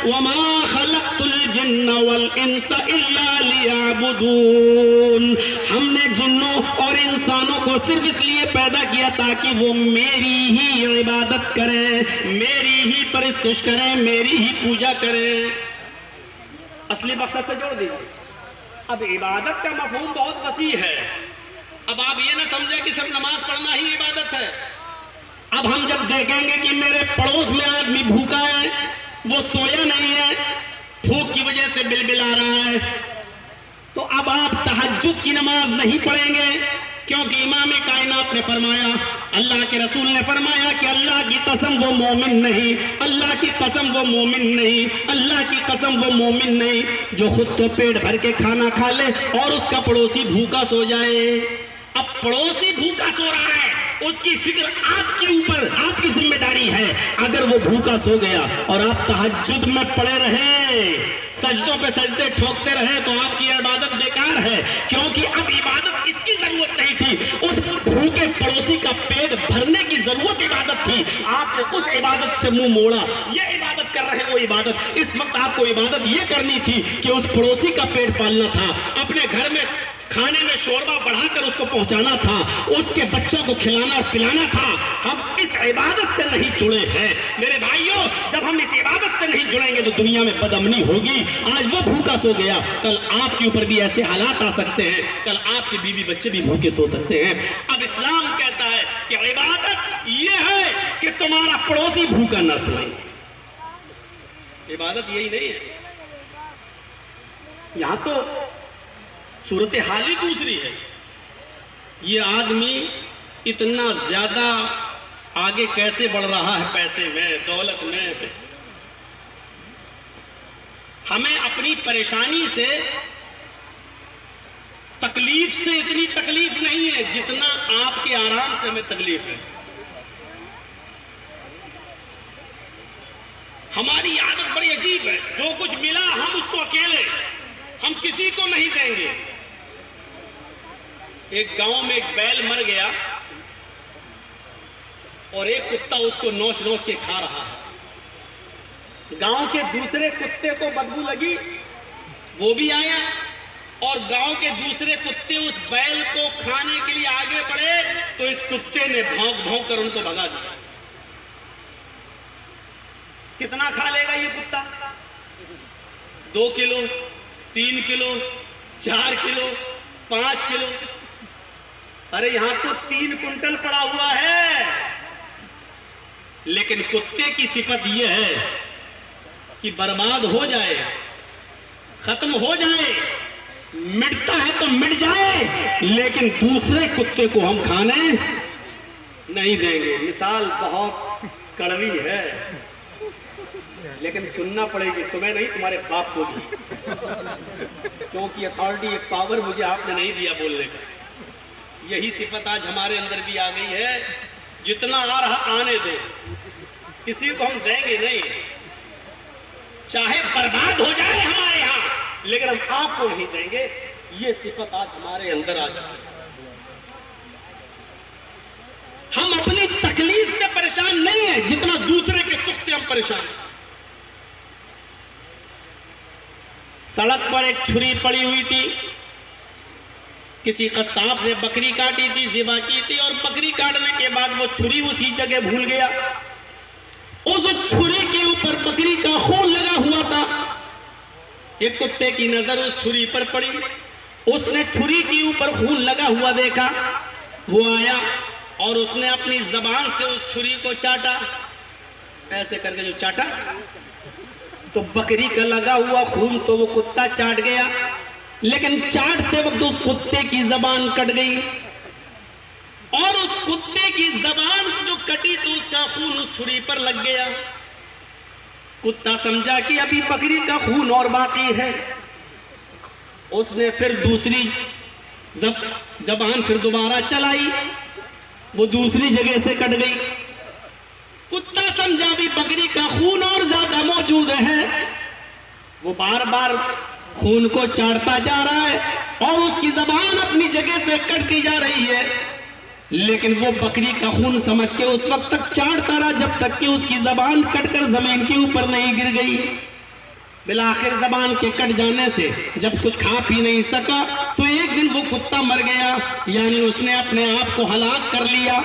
وَمَا خَلَقْتُ الْجِنَّ وَالْإِنسَ إِلَّا لِيَعْبُدُونَ، ہم نے جنوں اور انسانوں کو صرف اس لیے پیدا کیا تاکہ وہ میری ہی عبادت کریں، میری ہی پرستش کریں، میری ہی پوجا کریں۔ اصلی مقصد سے جوڑ دیجیے۔ اب عبادت کا مفہوم بہت وسیع ہے۔ اب آپ یہ نہ سمجھیں کہ صرف نماز پڑھنا ہی عبادت ہے۔ اب ہم جب دیکھیں گے کہ میرے پڑوس میں آدمی بھوکا ہے، وہ سویا نہیں ہے، بھوک کی وجہ سے بلبلا رہا ہے، تو اب آپ تہجد کی نماز نہیں پڑھیں گے، کیونکہ امام کائنات نے فرمایا، اللہ کے رسول نے فرمایا کہ اللہ کی قسم وہ مومن نہیں، اللہ کی قسم وہ مومن نہیں، اللہ کی قسم وہ مومن نہیں جو خود تو پیٹ بھر کے کھانا کھا لے اور اس کا پڑوسی بھوکا سو جائے۔ اب پڑوسی بھوکا سو رہا ہے، اس کی فکر آپ کے اوپر، آپ کی ذمہ داری ہے۔ اگر وہ بھوکا سو گیا اور آپ تہجد میں پڑے رہے، سجدوں پہ سجدے ٹھوکتے رہے، تو آپ کی عبادت بیکار ہے، کیونکہ اب عبادت اس کی ضرورت نہیں تھی، اس بھوکے پڑوسی کا پیٹ بھرنے کی ضرورت عبادت تھی۔ آپ نے اس عبادت سے منہ موڑا، یہ عبادت کر رہے ہیں وہ عبادت۔ اس وقت آپ کو عبادت یہ کرنی تھی کہ اس پڑوسی کا پیٹ پالنا تھا، اپنے گھر میں کھانے میں شوربہ بڑھا کر اس کو پہنچانا تھا، اس کے بچوں کو کھلانا اور پلانا تھا۔ ہم اس عبادت سے نہیں جڑے ہیں میرے بھائیوں۔ جب ہم اس عبادت سے نہیں جڑیں گے تو دنیا میں بدامنی ہوگی۔ آج وہ بھوکا سو گیا، کل آپ کے اوپر بھی ایسے حالات آ سکتے ہیں، کل آپ کے بیوی بچے بھی بھوکے سو سکتے ہیں۔ اب اسلام کہتا ہے کہ عبادت یہ ہے کہ تمہارا پڑوسی بھوکا نہ سوئے۔ عبادت یہی نہیں ہے۔ یہاں تو صورتحال ہی دوسری ہے۔ یہ آدمی اتنا زیادہ آگے کیسے بڑھ رہا ہے، پیسے میں، دولت میں؟ ہمیں اپنی پریشانی سے، تکلیف سے اتنی تکلیف نہیں ہے جتنا آپ کے آرام سے ہمیں تکلیف ہے۔ ہماری عادت بڑی عجیب ہے، جو کچھ ملا ہم اس کو اکیلے، ہم کسی کو نہیں دیں گے۔ ایک گاؤں میں ایک بیل مر گیا اور ایک کتا اس کو نوچ نوچ کے کھا رہا ہے۔ گاؤں کے دوسرے کتے کو بدبو لگی، وہ بھی آیا، اور گاؤں کے دوسرے کتے اس بیل کو کھانے کے لیے آگے بڑھے تو اس کتے نے بھونک بھونک کر ان کو بھگا دیا۔ کتنا کھا لے گا یہ کتا؟ 2 کلو، 3 کلو، 4 کلو، 5 کلو؟ ارے یہاں تو 3 کنٹل پڑا ہوا ہے۔ لیکن کتے کی صفت یہ ہے کہ برباد ہو جائے، ختم ہو جائے، مٹتا ہے تو مٹ جائے، لیکن دوسرے کتے کو ہم کھانے نہیں دیں گے۔ مثال بہت کڑوی ہے، لیکن سننا پڑے گی، تمہیں نہیں، تمہارے باپ کو بھی، کیونکہ اتھارٹی، ایک پاور مجھے آپ نے نہیں دیا بولنے کا۔ یہی صفت آج ہمارے اندر بھی آ گئی ہے، جتنا آ رہا آنے دے، کسی کو ہم دیں گے نہیں، چاہے برباد ہو جائے ہمارے ہاں، لیکن ہم آپ کو نہیں دیں گے۔ یہ صفت آج ہمارے اندر آ چکی ہے۔ ہم اپنی تکلیف سے پریشان نہیں ہیں جتنا دوسرے کے سکھ سے ہم پریشان ہیں۔ سڑک پر ایک چھری پڑی ہوئی تھی، کسی قصاب نے بکری کاٹی تھی، ذبح کی تھی، اور بکری کاٹنے کے بعد وہ چھری اسی جگہ بھول گیا۔ اس چھری کے اوپر بکری کا خون لگا ہوا تھا۔ ایک کتے کی نظر اس چھری پر پڑی، اس نے چھری کے اوپر خون لگا ہوا دیکھا، وہ آیا اور اس نے اپنی زبان سے اس چھری کو چاٹا، ایسے کر کے جو چاٹا تو بکری کا لگا ہوا خون تو وہ کتا چاٹ گیا، لیکن چاٹتے وقت اس کتے کی زبان کٹ گئی، اور اس کتے کی زبان جو کٹی تو اس کا خون اس چھری پر لگ گیا۔ کتا سمجھا کہ ابھی بکری کا خون اور باقی ہے، اس نے پھر دوسری زبان پھر دوبارہ چلائی، وہ دوسری جگہ سے کٹ گئی۔ کتا سمجھا بھی بکری کا خون اور زیادہ موجود ہے، وہ بار بار خون کو چاٹتا جا رہا ہے اور اس کی زبان اپنی جگہ سے کٹتی جا رہی ہے، لیکن وہ بکری کا خون سمجھ کے اس وقت تک چاٹتا رہا جب تک کہ اس کی زبان کٹ کر زمین کے اوپر نہیں گر گئی۔ بالآخر زبان کے کٹ جانے سے جب کچھ کھا پی نہیں سکا تو ایک دن وہ کتا مر گیا، یعنی اس نے اپنے آپ کو ہلاک کر لیا۔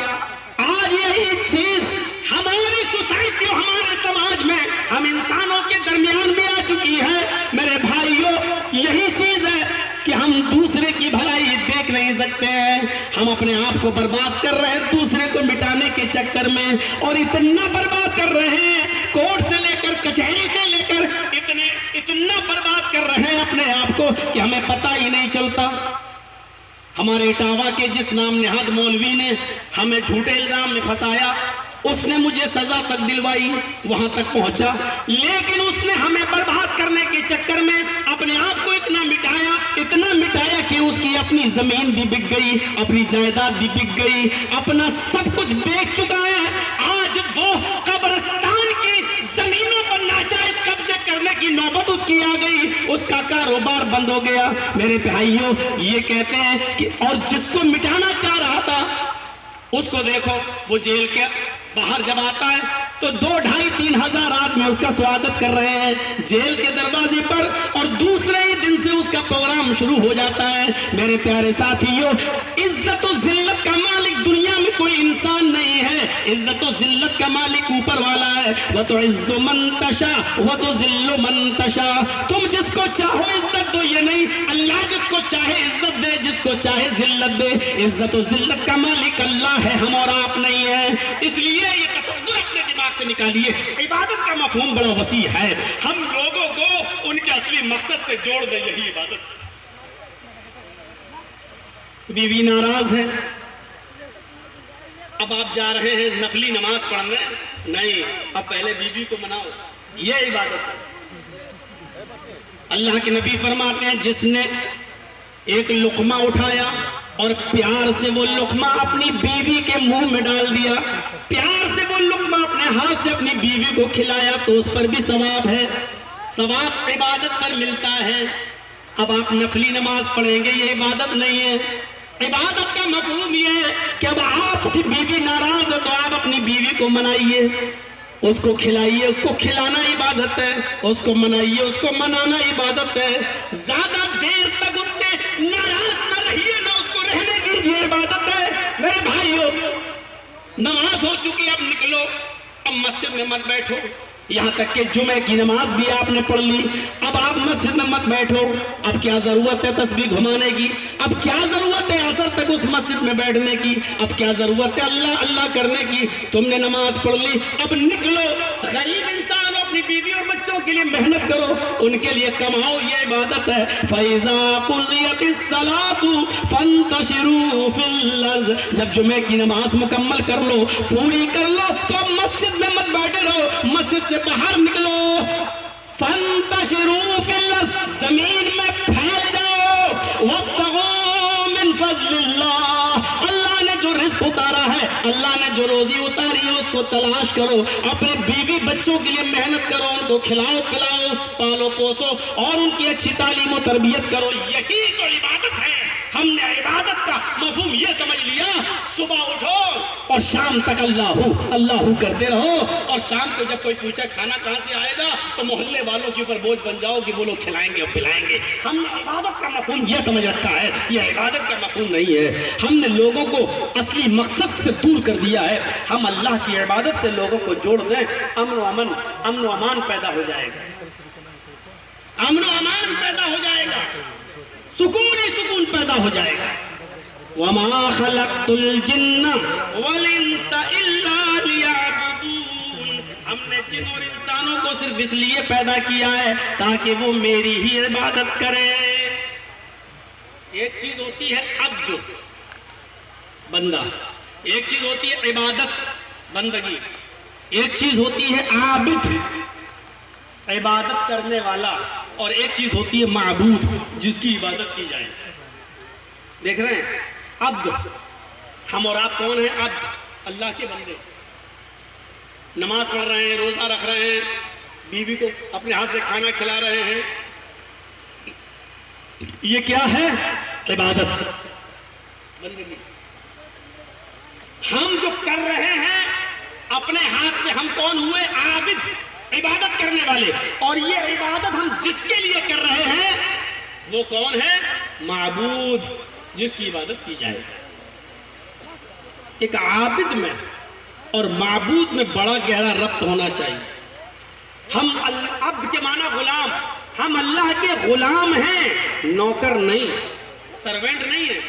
آج یہی چیز ہماری سوسائٹی، ہمارے سماج میں ہم انسانوں کے درمیان بھی آ چکی ہے۔ میرے بھائیوں، یہی چیز ہے کہ ہم دوسرے کی بھلائی دیکھ نہیں سکتے ہیں، ہم اپنے آپ کو برباد کر رہے ہیں دوسرے کو مٹانے کے چکر میں، اور اتنا برباد کر رہے ہیں، کورٹ سے لے کر کچہری سے لے کر اتنا برباد کر رہے ہیں اپنے آپ کو کہ ہمیں پتہ ہی نہیں چلتا۔ ہمارے اٹاوا کے جس نام نہاد مولوی نے ہمیں جھوٹے الزام میں پھنسایا، اس نے مجھے سزا تک دلوائی، وہاں تک پہنچا، لیکن اس نے ہمیں برباد کرنے کے چکر میں اپنے آپ کو اتنا مٹایا کہ اس کی اپنی زمین بھی بک گئی، اپنی جائیداد بھی بک گئی، اپنا سب کچھ بیچ چکا ہے۔ آج وہ قبرستان کی زمینوں پر ناجائز قبضے کرنے کی نوبت اس کی آ گئی، اس کا کاروبار بند ہو گیا۔ میرے بھائیوں، یہ کہتے ہیں کہ اور جس کو مٹانا چاہ رہا تھا اس کو دیکھو، وہ جیل کے باہر جب آتا ہے تو 2-2,5-3 ہزار آدمی اس کا سواگت کر رہے ہیں جیل کے دروازے پر، اور دوسرے ہی دن سے اس کا پروگرام شروع ہو جاتا ہے۔ میرے پیارے ساتھیوں، عزت و ذلت کا مالک دنیا میں کوئی انسان نہیں ہے، عزت و ذلت کا مالک اوپر والا ہے۔ وَتُعِزُّ مَن تَشَاءُ وَتُذِلُّ مَن تَشَاءُ، تم جس کو چاہو عزت دو، یہ نہیں، اللہ جس کو چاہے عزت دے، جس کو چاہے ذلت دے۔ عزت و ذلت کا مالک اللہ ہے، ہم اور آپ نہیں ہے۔ اس لیے یہ تصور اپنے دماغ سے نکالیے، عبادت کا مفہوم بڑا وسیع ہے، ہم لوگوں کو ان کے اصلی مقصد سے جوڑ دیں، یہی عبادت۔ بیوی ناراض ہے، اب آپ جا رہے ہیں نفلی نماز پڑھنے، نہیں، اب پہلے بیوی کو مناؤ، یہ عبادت ہے۔ اللہ کے نبی فرماتے ہیں جس نے ایک لقمہ اٹھایا اور پیار سے وہ لقمہ اپنی بیوی کے منہ میں ڈال دیا، پیار سے وہ لقمہ اپنے ہاتھ سے اپنی بیوی کو کھلایا، تو اس پر بھی ثواب ہے، ثواب عبادت پر ملتا ہے۔ اب آپ نفلی نماز پڑھیں گے، یہ عبادت نہیں ہے۔ عبادت کا مفہوم یہ ہے کہ اب آپ کی بیوی ناراض ہے تو آپ اپنی بیوی کو منائیے، اس کو کھلائیے، اس کو کھلانا عبادت ہے، اس کو منائیے، اس کو منانا عبادت ہے۔ زیادہ دیر تک اس سے ناراض نہ رہیے، نہ اس کو رہنے دیجیے، عبادت ہے۔ میرے بھائیوں، نماز ہو چکی، اب نکلو، اب مسجد میں مت بیٹھو، یہاں تک کہ جمعہ کی نماز بھی آپ نے پڑھ لی، اب آپ مسجد میں مت بیٹھو۔ اب کیا ضرورت ہے تسبیح گھمانے کی؟ اب کیا ضرورت ہے عصر تک اس مسجد میں بیٹھنے کی؟ اب کیا ضرورت ہے اللہ اللہ کرنے کی؟ تم نے نماز پڑھ لی، اب نکلو، غریب انسان اپنی بیوی اور بچوں کے لیے محنت کرو، ان کے لیے کماؤ، یہ عبادت ہے۔ فَإِذَا قُضِيَتِ الصَّلَاةُ فَانْتَشِرُوا فِي الْأَرْضِ، جب جمعہ کی نماز مکمل کر لو، پوری کر لو، تو اب مسجد میں مت بیٹھے رہو، مسجد سے باہر نکلو۔ فَانْتَشِرُوا فِي الْأَرْضِ، زمین میں پھیل جاؤ۔ وَابْتَغُوا مِنْ فَضْلِ اللَّهِ، اللہ نے جو رزق اتارا ہے، اللہ نے جو روزی اتاری ہے، اس کو تلاش کرو، اپنے بیوی بچوں کے لیے محنت کرو، ان کو کھلاؤ پلاؤ، پالو پوسو، اور ان کی اچھی تعلیم و تربیت کرو، یہی تو عبادت ہے۔ ہم نے عبادت کا مفہوم یہ سمجھ لیا، صبح اٹھو اور شام تک اللہ کرتے رہو، اور شام کو جب کوئی پوچھے کھانا کہاں سے آئے گا تو محلے والوں کے اوپر بوجھ بن جاؤ کہ وہ لوگ کھلائیں گے اور پلائیں گے۔ ہم نے عبادت کا مفہوم یہ سمجھ رکھا ہے، یہ عبادت کا مفہوم نہیں ہے۔ ہم نے لوگوں کو اصلی مقصد سے دور کر دیا ہے۔ ہم اللہ کی عبادت سے لوگوں کو جوڑ دیں، امن و امان پیدا ہو جائے گا، امن و امان پیدا ہو جائے گا، سکون ہی سکون پیدا ہو جائے گا۔ وَمَا خَلَقْتُ الْجِنَّ وَالْإِنسَ إِلَّا لِيَعْبُدُونَ، ہم نے جن اور انسانوں کو صرف اس لیے پیدا کیا ہے تاکہ وہ میری ہی عبادت کریں۔ ایک چیز ہوتی ہے عبد، بندہ، ایک چیز ہوتی ہے عبادت، بندگی، ایک چیز ہوتی ہے عابد، عبادت کرنے والا، اور ایک چیز ہوتی ہے معبود، جس کی عبادت کی جائے۔ دیکھ رہے ہیں عبد، ہم اور آپ کون ہیں؟ عبد، اللہ کے بندے، نماز پڑھ رہے ہیں، روزہ رکھ رہے ہیں، بیوی کو اپنے ہاتھ سے کھانا کھلا رہے ہیں، یہ کیا ہے؟ عبادت، بندگی۔ ہم جو کر رہے ہیں اپنے ہاتھ سے، ہم کون ہوئے؟ عابد، عبادت کرنے والے. اور یہ عبادت ہم جس کے لیے کر رہے ہیں وہ کون ہے؟ معبود، جس کی عبادت کی جائے. ایک عابد میں اور معبود میں بڑا گہرا ربط ہونا چاہیے. ہم عبد کے معنی غلام، ہم اللہ کے غلام ہیں، نوکر نہیں، سروینٹ نہیں ہے.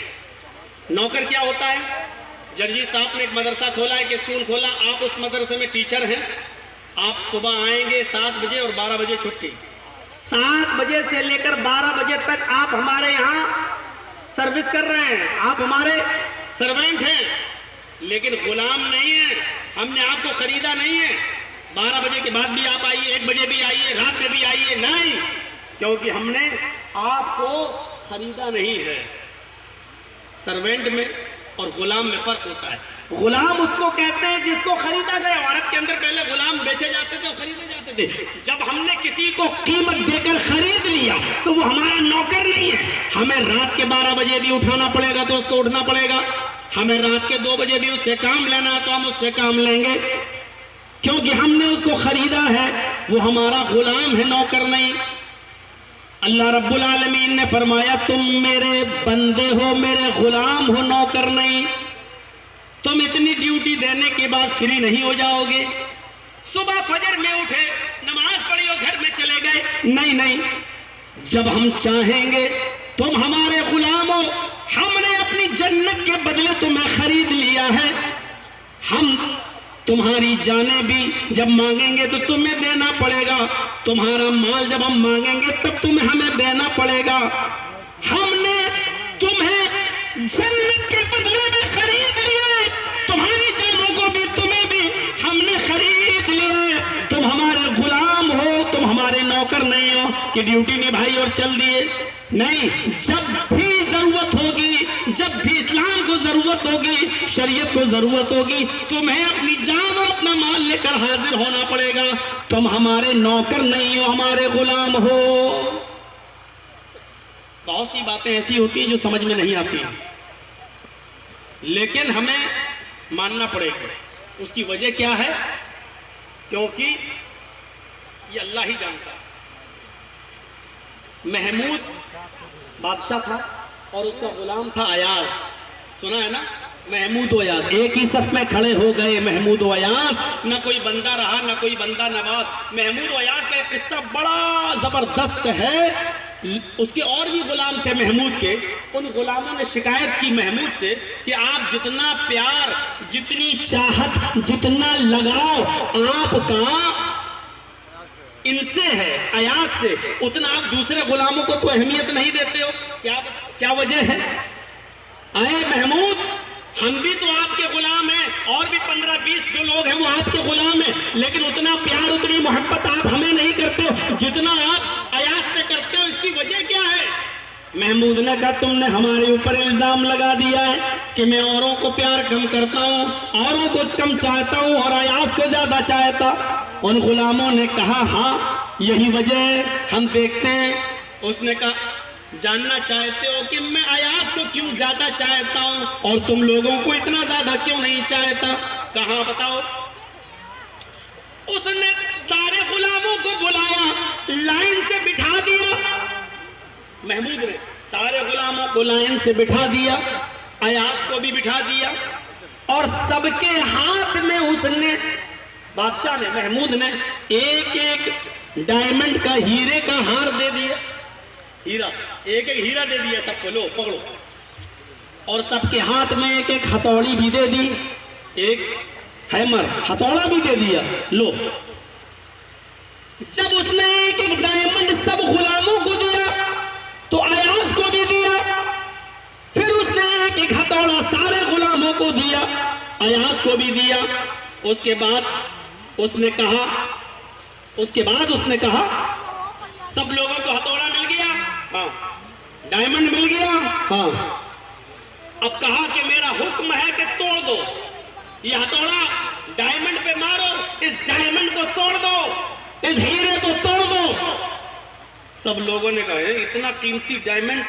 نوکر کیا ہوتا ہے؟ جرجی صاحب نے ایک مدرسہ کھولا، ایک اسکول کھولا، آپ اس مدرسے میں ٹیچر ہیں. آپ صبح آئیں گے 7 بجے اور 12 بجے چھٹی. 7 بجے سے لے کر 12 بجے تک آپ ہمارے یہاں سروس کر رہے ہیں، آپ ہمارے سروینٹ ہیں، لیکن غلام نہیں ہیں. ہم نے آپ کو خریدا نہیں ہے. 12 بجے کے بعد بھی آپ آئیے، 1 بجے بھی آئیے، رات میں بھی آئیے، نہیں، کیونکہ ہم نے آپ کو خریدا نہیں ہے. سروینٹ میں اور غلام میں فرق ہوتا ہے. غلام اس کو کہتے ہیں جس کو خریدا گیا. عرب کے اندر پہلے غلام بیچے جاتے تھے اور خریدے جاتے تھے. جب ہم نے کسی کو قیمت دے کر خرید لیا تو وہ ہمارا نوکر نہیں ہے. ہمیں رات کے 12 بجے بھی اٹھانا پڑے گا تو اس کو اٹھنا پڑے گا. ہمیں رات کے 2 بجے بھی اس سے کام لینا ہے تو ہم اس سے کام لیں گے، کیونکہ ہم نے اس کو خریدا ہے. وہ ہمارا غلام ہے، نوکر نہیں. اللہ رب العالمین نے فرمایا تم میرے بندے ہو، میرے غلام ہو، نوکر نہیں. تم اتنی ڈیوٹی دینے کے بعد فری نہیں ہو جاؤ گے. صبح فجر میں اٹھے، نماز پڑھی اور گھر میں چلے گئے، نہیں. جب ہم چاہیں گے تم ہمارے غلام ہو. ہم نے اپنی جنت کے بدلے تمہیں خرید لیا ہے. ہم تمہاری جانیں بھی جب مانگیں گے تو تمہیں دینا پڑے گا. تمہارا مال جب ہم مانگیں گے تب تمہیں ہمیں دینا پڑے گا. ہم نے تمہیں جنت کے بدلے میں خرید لیا. تمہاری جانوں کو بھی تمہیں بھی ہم نے خرید لیا. تم ہمارے غلام ہو، تم ہمارے نوکر نہیں ہو کہ ڈیوٹی نبھائی اور چل دیے. نہیں، جب بھی ضرورت ہوگی، جب بھی اسلام کو ضرورت ہوگی، شریعت کو ضرورت ہوگی، تمہیں اپنی جان اور اپنا مال لے کر حاضر ہونا پڑے گا. تم ہمارے نوکر نہیں ہو، ہمارے غلام ہو. بہت سی باتیں ایسی ہوتی ہیں جو سمجھ میں نہیں آتی ہیں، لیکن ہمیں ماننا پڑے گا. اس کی وجہ کیا ہے؟ کیونکہ یہ اللہ ہی جانتا ہے. محمود بادشاہ تھا اور اس کا غلام تھا ایاز. سنا ہے نا؟ محمود و ایاز ایک ہی صف میں کھڑے ہو گئے. محمود و ایاز، نہ کوئی بندہ رہا نہ کوئی بندہ نواز. محمود و ایاز کا ایک قصہ بڑا زبردست ہے. اس کے اور بھی غلام تھے محمود کے. ان غلاموں نے شکایت کی محمود سے کہ آپ جتنا پیار، جتنی چاہت، جتنا لگاؤ آپ کا ان سے ہے، ایاز سے، اتنا آپ دوسرے غلاموں کو تو اہمیت نہیں دیتے ہو. کیا وجہ ہے؟ اے محمود، ہم بھی تو آپ کے غلام ہیں، اور بھی 15-20 جو لوگ ہیں وہ آپ کے غلام ہیں، لیکن اتنا پیار، اتنی محبت آپ ہمیں نہیں کرتے ہو جتنا آپ ایاز سے کرتے ہو. اس کی وجہ کیا ہے؟ محمود نے کہا تم نے ہمارے اوپر الزام لگا دیا ہے کہ میں اوروں کو پیار کم کرتا ہوں، اوروں کو کم چاہتا ہوں اور ایاز کو زیادہ چاہتا. ان غلاموں نے کہا ہاں یہی وجہ ہے، ہم دیکھتے ہیں. اس نے کہا جاننا چاہتے ہو کہ میں ایاز کو کیوں زیادہ چاہتا ہوں اور تم لوگوں کو اتنا زیادہ کیوں نہیں چاہتا؟ کہاں بتاؤ. اس نے سارے غلاموں کو بلایا، لائن سے بٹھا دیا. محمود نے سارے غلاموں کو لائن سے بٹھا دیا، ایاز کو بھی بٹھا دیا، اور سب کے ہاتھ میں اس نے، بادشاہ نے، محمود نے ایک ایک ڈائمنڈ کا، ہیرے کا ہار دے دیا. ہیرا، ایک ایک ہیرا دے دیا سب کو، لو پکڑو. اور سب کے ہاتھ میں ایک ایک ہتھوڑی بھی دے دی، ایک ہیمر ہتھوڑا بھی دے دیا، لو. جب اس نے ایک ایک ڈائمنڈ سب غلاموں کو دیا تو ایاز کو بھی دیا. پھر اس نے ایک ایک ہتھوڑا سارے غلاموں کو دیا، ایاز کو بھی دیا. اس کے بعد اس نے کہا سب لوگوں کو ہتھوڑا مل گیا، ہاں. ڈائمنڈ مل گیا، ہاں. اب کہا کہ میرا حکم ہے کہ توڑ دو یہ ہتھوڑا، ڈائمنڈ پہ مارو، اس ڈائمنڈ کو توڑ دو، اس ہیرے کو توڑ دو. سب لوگوں نے کہا اتنا قیمتی ڈائمنڈ،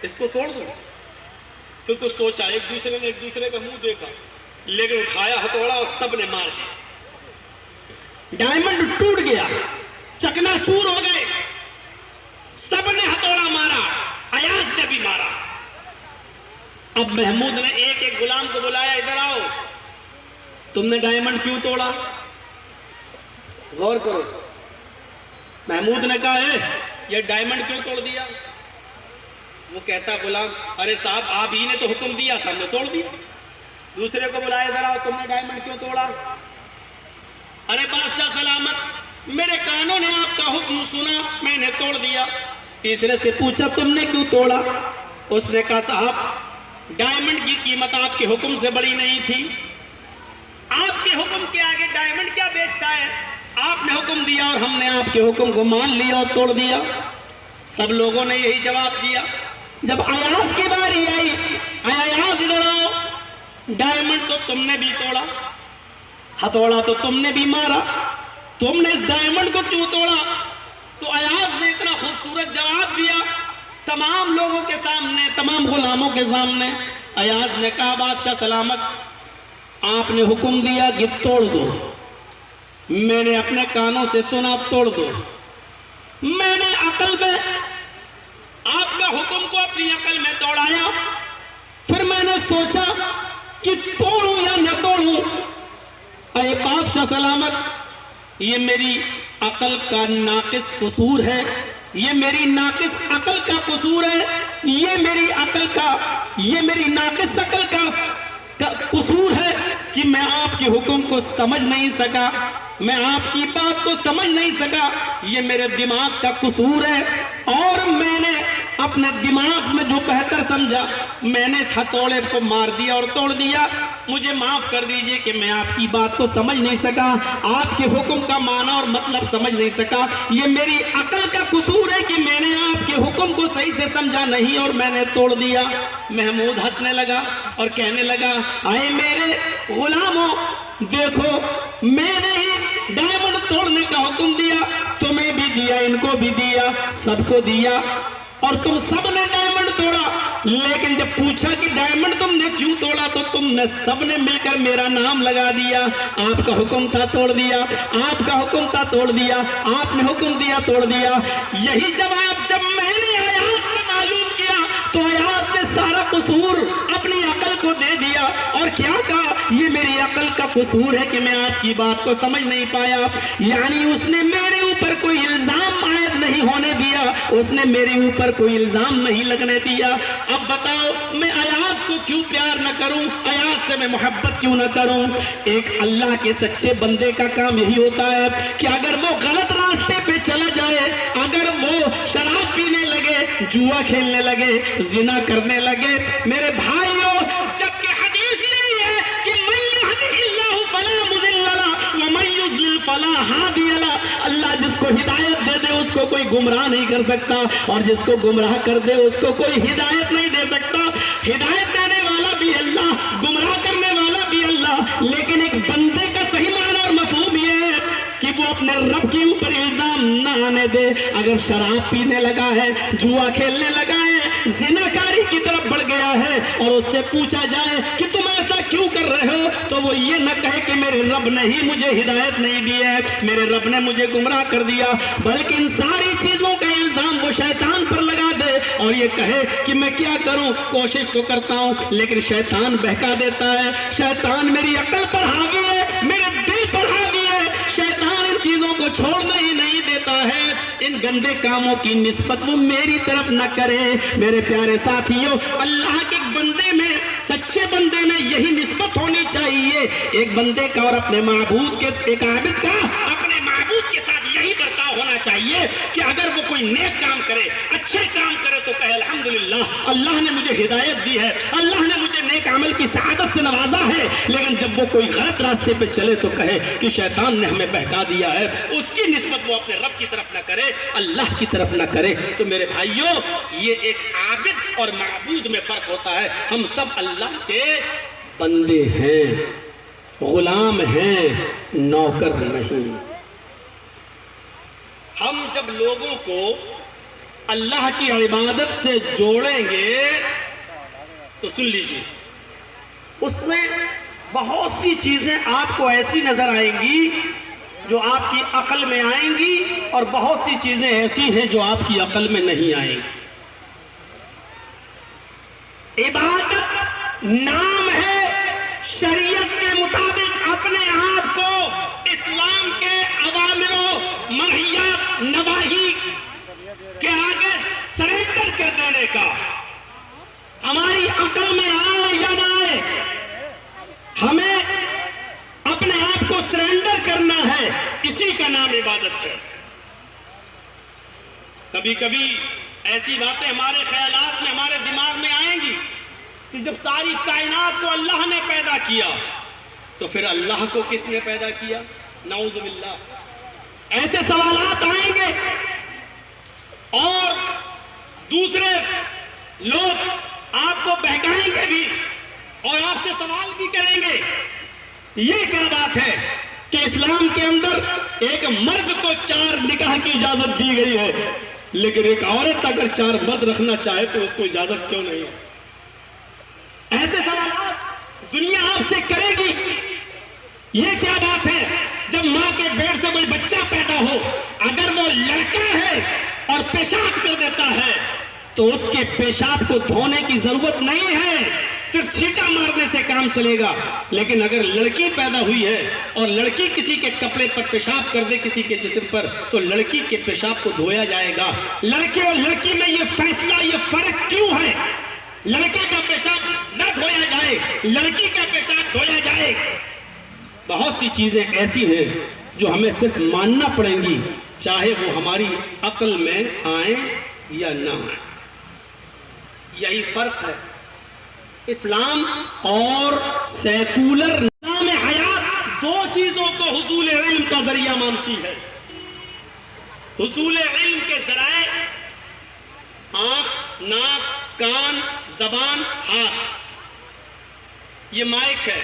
اس کو توڑ دو. پھر تو سوچا، ایک دوسرے نے ایک دوسرے کا منہ دیکھا، لیکن اٹھایا ہتھوڑا اور سب نے مار دیا. ڈائمنڈ ٹوٹ گیا، چکنا چور ہو گئے، سب نے ہتھوڑا مارا، ایاز نے بھی مارا۔ اب محمود نے ایک ایک غلام کو بلایا، ادھر آؤ، تم نے ڈائمنڈ کیوں توڑا؟ غور کرو۔ محمود نے کہا ہے یہ ڈائمنڈ کیوں توڑ دیا؟ وہ کہتا غلام ارے صاحب آپ ہی نے تو حکم دیا تھا، ہم نے توڑ دیا۔ دوسرے کو بلایا، ادھر آؤ، تم نے ڈائمنڈ کیوں توڑا؟ ارے بادشاہ سلامت میرے کانوں نے آپ کا حکم سنا، میں نے توڑ دیا۔ تیسرے سے پوچھا تم نے کیوں توڑا؟ اس نے کہا صاحب ڈائمنڈ کی قیمت آپ کے حکم سے بڑی نہیں تھی، آپ کے حکم کے آگے ڈائمنڈ کیا بیچتا ہے؟ آپ نے حکم دیا اور ہم نے آپ کے حکم کو مان لیا اور توڑ دیا۔ سب لوگوں نے یہی جواب دیا۔ جب ایاز کی باری آئی، ایاز ادھر آؤ، ڈائمنڈ تو تم نے بھی توڑا، ہتھوڑا تو تم نے بھی مارا، تم نے اس ڈائمنڈ کو کیوں توڑا؟ تو ایاز نے اتنا خوبصورت جواب دیا تمام لوگوں کے سامنے، تمام غلاموں کے سامنے۔ ایاز نے کہا بادشاہ سلامت آپ نے حکم دیا کہ توڑ دو، میں نے اپنے کانوں سے سنا توڑ دو، میں نے عقل میں آپ کا حکم کو اپنی عقل میں دوڑایا، پھر میں نے سوچا کہ توڑوں یا نہ توڑوں۔ اے بادشاہ سلامت یہ میری عقل کا ناقص قصور ہے، یہ میری ناقص عقل کا قصور ہے، یہ میری ناقص عقل کا قصور ہے کہ میں آپ کے حکم کو سمجھ نہیں سکا، میں آپ کی بات کو سمجھ نہیں سکا، یہ میرے دماغ کا قصور ہے، اور میں نے اپنے دماغ میں جو بہتر سمجھا میں نے اس ہتھوڑے کو مار دیا اور توڑ دیا۔ مجھے معاف کر دیجئے کہ میں آپ کی بات کو سمجھ نہیں سکا، آپ کے حکم کا معنی اور مطلب سمجھ نہیں سکا، یہ میری عقل کا قصور ہے کہ میں نے آپ کے حکم کو صحیح سے سمجھا نہیں اور میں نے توڑ دیا۔ محمود ہنسنے لگا اور کہنے لگا اے میرے غلاموں دیکھو میں نے ہی ڈائمنڈ توڑنے کا حکم دیا، تمہیں بھی دیا، ان کو بھی دیا، سب کو دیا، اور تم سب نے ڈائمنڈ توڑا، لیکن جب پوچھا کہ ڈائمنڈ تم نے کیوں توڑا تو تم نے سب نے مل کر میرا نام لگا دیا، آپ کا حکم تھا توڑ دیا، آپ کا حکم تھا توڑ دیا، آپ نے حکم دیا توڑ دیا۔ یہی جواب جب میں نے ایاز سے معلوم کیا تو ایاز نے سارا قصور اپنی عقل کو دے دیا اور کیا کہا یہ میری عقل کا قصور ہے کہ میں آپ کی بات کو سمجھ نہیں پایا، یعنی اس نے میرے اوپر کوئی الزام عائد نہیں ہونے دیا، اس نے میرے اوپر کوئی الزام نہیں لگنے دیا۔ اب بتاؤ میں ایاز کو کیوں پیار نہ کروں، ایاز سے میں محبت کیوں نہ کروں؟ ایک اللہ کے سچے بندے کا کام یہی ہوتا ہے کہ اگر وہ غلط راستے پہ چلا جائے، اگر وہ شراب پینے لگے، جوا کھیلنے لگے، زنا کرنے لگے، میرے بھائیوں جبکہ حدیث یہی ہے کہ من یہدہ اللہ فلا مضل لہ ومن یضلل فلا ہادی لہ، اللہ جس کو ہدایت دے دے اس کو کوئی گمراہ نہیں کر سکتا، اور جس کو گمراہ کر دے اس کو کوئی ہدایت نہیں دے سکتا۔ ہدایت دینے والا بھی اللہ، گمراہ کرنے والا بھی اللہ، لیکن ایک بندے کا صحیح معنی اور مفہوم یہ ہے کہ وہ اپنے رب کے اوپر الزام نہ آنے دے۔ اگر شراب پینے لگا ہے، جوا کھیلنے لگا ہے، زناکاری کی طرف بڑھ گیا ہے، اور اس سے پوچھا جائے کہ تم ایسا کیوں کر رہے ہو، تو وہ یہ نہ کہے کہ میرے رب نے ہی مجھے ہدایت نہیں دی ہے، میرے رب نے مجھے گمراہ کر دیا، بلکہ ان ساری چیزوں کا الزام وہ شیطان پر لگا دے اور یہ کہے کہ میں کیا کروں، کوشش تو کرتا ہوں لیکن شیطان بہکا دیتا ہے، شیطان میری عقل پر حاوی ہے، میرے دل پر حاوی ہے، شیطان ان چیزوں کو چھوڑنا ہی نہیں دیتا ہے۔ ان گندے کاموں کی نسبت وہ میری طرف نہ کرے۔ میرے پیارے ساتھیوں، اللہ کے بندے میں، سچے بندے میں یہی نسبت ہونی چاہیے، ایک بندے کا اور اپنے معبود کے، ایک عابد کا اپنے معبود کے ساتھ یہی برتاؤ ہونا چاہیے کہ اگر وہ کوئی نیک کام کرے، اچھے کام کرے تو کہے الحمدللہ اللہ نے مجھے ہدایت دی ہے، اللہ نے مجھے نیک عمل کی سعادت سے نوازا ہے، لیکن جب وہ کوئی غلط راستے پہ چلے تو کہے کہ شیطان نے ہمیں بہکا دیا ہے، اس کی نسبت وہ اپنے رب کی طرف نہ کرے، اللہ کی طرف نہ کرے۔ تو میرے بھائیوں یہ ایک عابد اور معبود میں فرق ہوتا ہے، ہم سب اللہ کے بندے ہیں، غلام ہیں، نوکر نہیں۔ ہم جب لوگوں کو اللہ کی عبادت سے جوڑیں گے تو سن لیجیے اس میں بہت سی چیزیں آپ کو ایسی نظر آئیں گی جو آپ کی عقل میں آئیں گی اور بہت سی چیزیں ایسی ہیں جو آپ کی عقل میں نہیں آئیں گی۔ عبادت نام ہے، شریعت کے مطابق اپنے آپ کو اسلام کے اوامر و منہیات نواہی کے آگے سرنڈر کر دینے کا۔ ہماری عقل میں آئے یا نہ آئے، ہمیں اپنے آپ کو سرنڈر کرنا ہے، اسی کا نام عبادت ہے۔ کبھی کبھی ایسی باتیں ہمارے خیالات میں، ہمارے دماغ میں آئیں گی کہ جب ساری کائنات کو اللہ نے پیدا کیا تو پھر اللہ کو کس نے پیدا کیا؟ نعوذ باللہ، ایسے سوالات آئیں گے اور دوسرے لوگ آپ کو بہکائیں گے بھی اور آپ سے سوال بھی کریں گے۔ یہ کیا بات ہے کہ اسلام کے اندر ایک مرد کو 4 نکاح کی اجازت دی گئی ہے، لیکن ایک عورت اگر 4 مرد رکھنا چاہے تو اس کو اجازت کیوں نہیں ہے؟ ایسے سوالات دنیا آپ سے کرے گی۔ یہ کیا بات ہے جب ماں کے پیٹ سے کوئی بچہ پیدا ہو، اگر وہ لڑکا ہے اور پیشاب کر دیتا ہے تو اس کے پیشاب کو دھونے کی ضرورت نہیں ہے، صرف چھینٹا مارنے سے کام چلے گا۔ لیکن اگر لڑکی پیدا ہوئی ہے اور لڑکی کسی کے کپڑے پر پیشاب کر دے کسی کے جسم پر تو لڑکی کے پیشاب کو دھویا جائے گا۔ لڑکے اور لڑکی میں یہ فیصلہ، یہ فرق کیوں ہے؟ لڑکے کا پیشاب نہ دھویا جائے، لڑکی کا پیشاب دھویا جائے۔ بہت سی چیزیں ایسی ہیں جو ہمیں صرف ماننا پڑیں گی، چاہے وہ ہماری عقل میں آئیں یا نہ آئیں۔ یہی فرق ہے اسلام اور سیکولر نظام حیات۔ 2 چیزوں کو حصول علم کا ذریعہ مانتی ہے۔ حصول علم کے ذرائع آنکھ، ناک، کان، زبان، ہاتھ۔ یہ مائک ہے،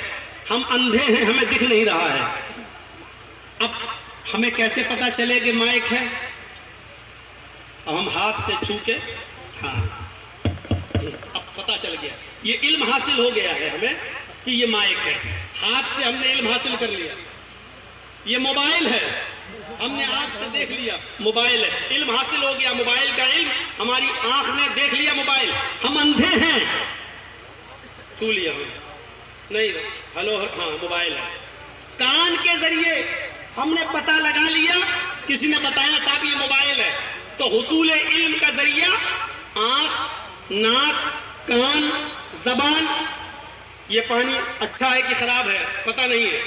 ہم اندھے ہیں، ہمیں دکھ نہیں رہا ہے۔ اب ہمیں کیسے پتا چلے کہ مائک ہے؟ اب ہم ہاتھ سے چھو کے، ہاں اب پتا چل گیا، یہ علم حاصل ہو گیا ہے ہمیں کہ یہ مائک ہے۔ ہاتھ سے ہم نے علم حاصل کر لیا۔ یہ موبائل ہے، ہم نے آنکھ سے دیکھ لیا موبائل ہے، علم حاصل ہو گیا۔ موبائل کا علم ہماری آنکھ نے دیکھ لیا موبائل۔ ہم اندھے ہیں، چھو لیا نہیں، ہلو ہاں موبائل ہے۔ کان کے ذریعے ہم نے پتہ لگا لیا، کسی نے بتایا صاحب یہ موبائل ہے۔ تو حصول علم کا ذریعہ آنکھ، ناک، کان، زبان۔ یہ پانی اچھا ہے کہ خراب ہے پتہ نہیں ہے،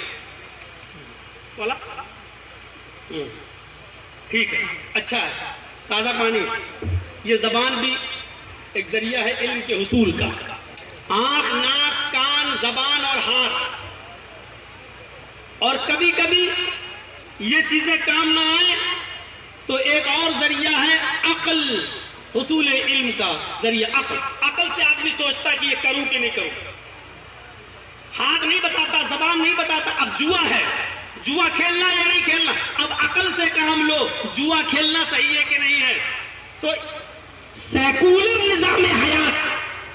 بولا ٹھیک ہے اچھا ہے، تازہ پانی۔ یہ زبان بھی ایک ذریعہ ہے علم کے حصول کا۔ آنکھ، ناک، کان، زبان اور ہاتھ۔ اور کبھی کبھی یہ چیزیں کام نہ آئیں تو ایک اور ذریعہ ہے عقل، حصول علم کا ذریعہ عقل۔ عقل سے آدمی سوچتا کہ یہ کروں کہ نہیں کروں۔ ہاتھ نہیں بتاتا، زبان نہیں بتاتا۔ اب جوا ہے، جوا کھیلنا یا نہیں کھیلنا، اب عقل سے کام لو، جوا کھیلنا صحیح ہے کہ نہیں ہے۔ تو سیکولر نظام حیات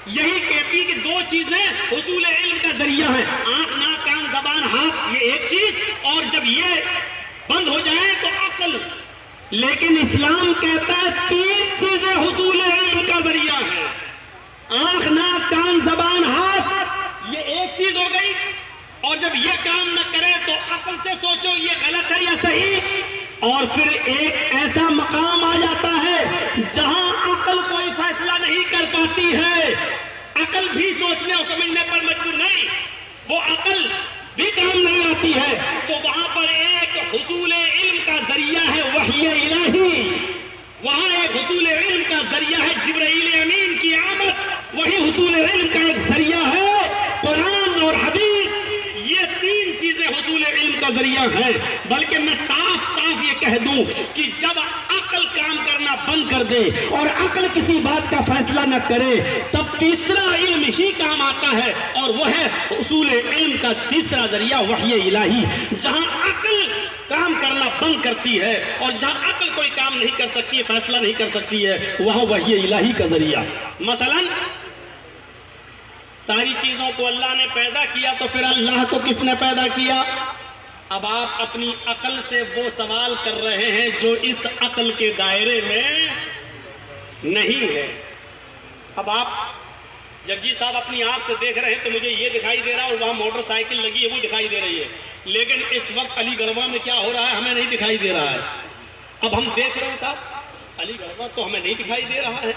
یہی کہتی کہ 2 چیزیں حصول علم کا ذریعہ ہیں، آنکھ، ناک، کان، زبان، ہاتھ، یہ ایک چیز، اور جب یہ بند ہو جائے تو عقل۔ لیکن اسلام کہتا ہے 3 چیزیں حصول علم کا ذریعہ ہیں، آنکھ، ناک، کان، زبان، ہاتھ۔ یہ ایک چیز ہو گئی، اور جب یہ کام نہ کرے تو عقل سے سوچو یہ غلط ہے یا صحیح۔ اور پھر ایک ایسا مقام آ جاتا ہے جہاں عقل کوئی فیصلہ نہیں کر پاتی ہے، عقل بھی سوچنے اور سمجھنے پر مجبور نہیں، وہ عقل بھی کام نہیں آتی ہے۔ تو وہاں پر ایک حصول علم کا ذریعہ ہے وحی الہی، وہاں ایک حصول علم کا ذریعہ ہے جبرائیل امین کی آمد، وہی حصول علم کا ایک ذریعہ ہے قرآن اور حدیث۔ یہ 3 چیزیں حصول علم کا ذریعہ ہیں۔ بلکہ میں صاف صاف یہ کہہ دوں کہ جب عقل کام کرنا بند کر دے اور عقل کسی بات کا فیصلہ نہ کرے تب تیسرا علم ہی کام آتا ہے، اور وہ ہے حصول علم کا تیسرا ذریعہ وحی الہی۔ جہاں عقل کام کرنا بند کرتی ہے اور جہاں عقل کوئی کام نہیں کر سکتی ہے، فیصلہ نہیں کر سکتی ہے، وہاں وحی الہی کا ذریعہ۔ مثلاً ساری چیزوں کو اللہ نے پیدا کیا تو پھر اللہ کو کس نے پیدا کیا؟ اب آپ اپنی عقل سے وہ سوال کر رہے ہیں جو اس عقل کے دائرے میں نہیں ہے. اب آپ جگجی صاحب اپنی آنکھ سے دیکھ رہے ہیں تو مجھے یہ دکھائی دے رہا ہے اور وہاں موٹر سائیکل لگی ہے وہ دکھائی دے رہی ہے, لیکن اس وقت علی گڑھوا میں کیا ہو رہا ہے ہمیں نہیں دکھائی دے رہا ہے. اب ہم دیکھ رہے ہیں صاحب علی گڑھوا تو ہمیں نہیں دکھائی دے رہا ہے,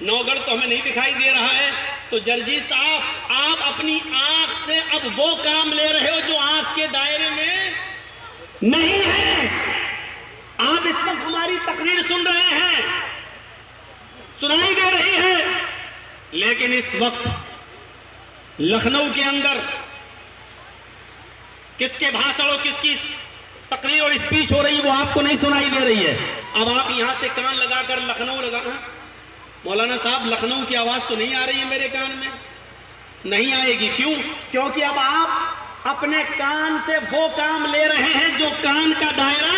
نوگڑھ تو ہمیں نہیں دکھائی دے رہا ہے. تو جرجی صاحب آپ اپنی آنکھ سے اب وہ کام لے رہے ہو جو آنکھ کے دائرے میں نہیں ہے. آپ اس وقت ہماری تقریر سن رہے ہیں, سنائی دے رہی ہے, لیکن اس وقت لکھنؤ کے اندر کس کے بھاشن اور کس کی تقریر اور اسپیچ ہو رہی ہے وہ آپ کو نہیں سنائی دے رہی ہے. اب آپ یہاں سے کان لگا کر لکھنؤ لگانا, مولانا صاحب لکھنؤ کی آواز تو نہیں آ رہی ہے میرے کان میں, نہیں آئے گی. کیوں؟ کیونکہ اب آپ اپنے کان سے وہ کام لے رہے ہیں جو کان کا دائرہ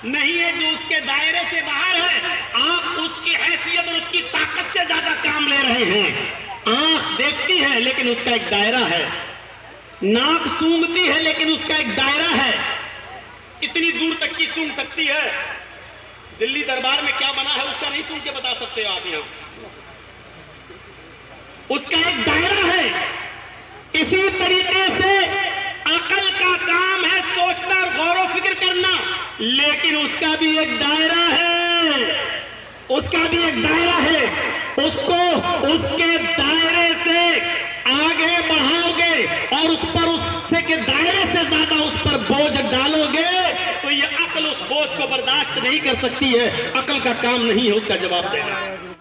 نہیں ہے, جو اس کے دائرے سے باہر ہے. آپ اس کی حیثیت اور اس کی طاقت سے زیادہ کام لے رہے ہیں. آنکھ دیکھتی ہے لیکن اس کا ایک دائرہ ہے, ناک سونگتی ہے لیکن اس کا ایک دائرہ ہے, اتنی دور تک کی سونگ سکتی ہے. دلی دربار میں کیا بنا ہے اس کا نہیں سن کے بتا سکتے آپ یہاں, اس کا ایک دائرہ ہے. اسی طریقے سے عقل کا کام ہے سوچنا اور غور و فکر کرنا, لیکن اس کا بھی ایک دائرہ ہے, اس کا بھی ایک دائرہ ہے. اس کو اس کے دائرے سے آگے بڑھاؤ گے اور اس پر اس سے کے دائرے سے زیادہ اس پر بوجھ ڈالو گے تو یہ عقل اس بوجھ کو برداشت نہیں کر سکتی ہے. عقل کا کام نہیں ہے اس کا جواب دینا.